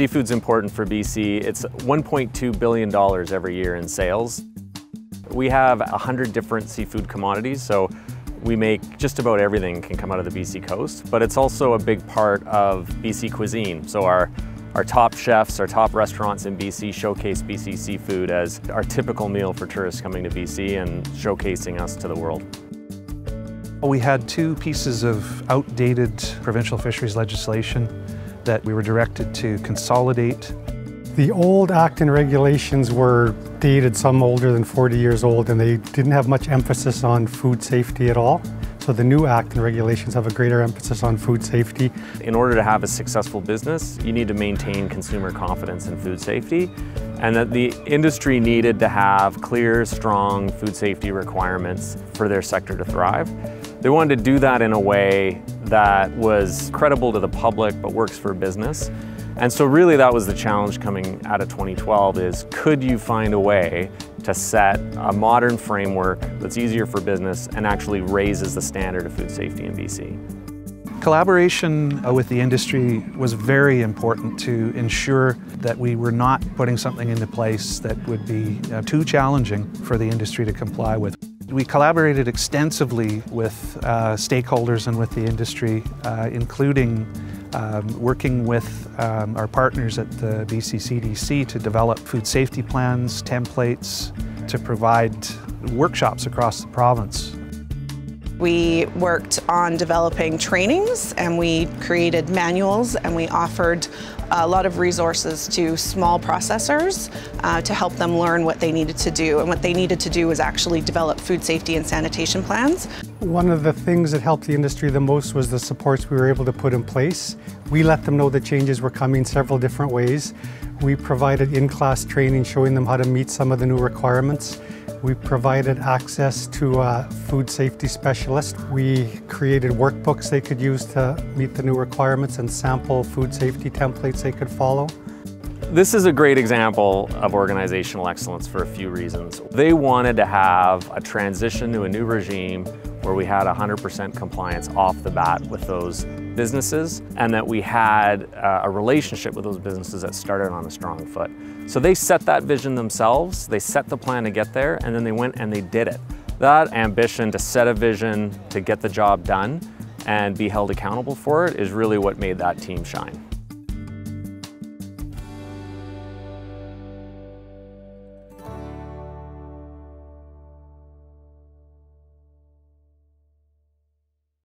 Seafood's important for BC. It's $1.2 billion every year in sales. We have 100 different seafood commodities, so we make just about everything can come out of the BC coast, but it's also a big part of BC cuisine. So our top chefs, our top restaurants in BC showcase BC seafood as our typical meal for tourists coming to BC and showcasing us to the world. We had two pieces of outdated provincial fisheries legislation that we were directed to consolidate. The old Act and regulations were dated, some older than 40 years old, and they didn't have much emphasis on food safety at all. So the new Act and regulations have a greater emphasis on food safety. In order to have a successful business, you need to maintain consumer confidence in food safety, and that the industry needed to have clear, strong food safety requirements for their sector to thrive. They wanted to do that in a way that was credible to the public but works for business. And so really that was the challenge coming out of 2012 is, could you find a way to set a modern framework that's easier for business and actually raises the standard of food safety in BC? Collaboration with the industry was very important to ensure that we were not putting something into place that would be too challenging for the industry to comply with. We collaborated extensively with stakeholders and with the industry, including working with our partners at the BC CDC to develop food safety plans, templates, to provide workshops across the province. We worked on developing trainings, and we created manuals, and we offered a lot of resources to small processors to help them learn what they needed to do. And what they needed to do was actually develop food safety and sanitation plans. One of the things that helped the industry the most was the supports we were able to put in place. We let them know the changes were coming several different ways. We provided in-class training showing them how to meet some of the new requirements. We provided access to a food safety specialist. We created workbooks they could use to meet the new requirements and sample food safety templates they could follow. This is a great example of organizational excellence for a few reasons. They wanted to have a transition to a new regime where we had 100% compliance off the bat with those businesses, and that we had a relationship with those businesses that started on a strong foot. So they set that vision themselves, they set the plan to get there, and then they went and they did it. That ambition to set a vision, to get the job done, and be held accountable for it is really what made that team shine.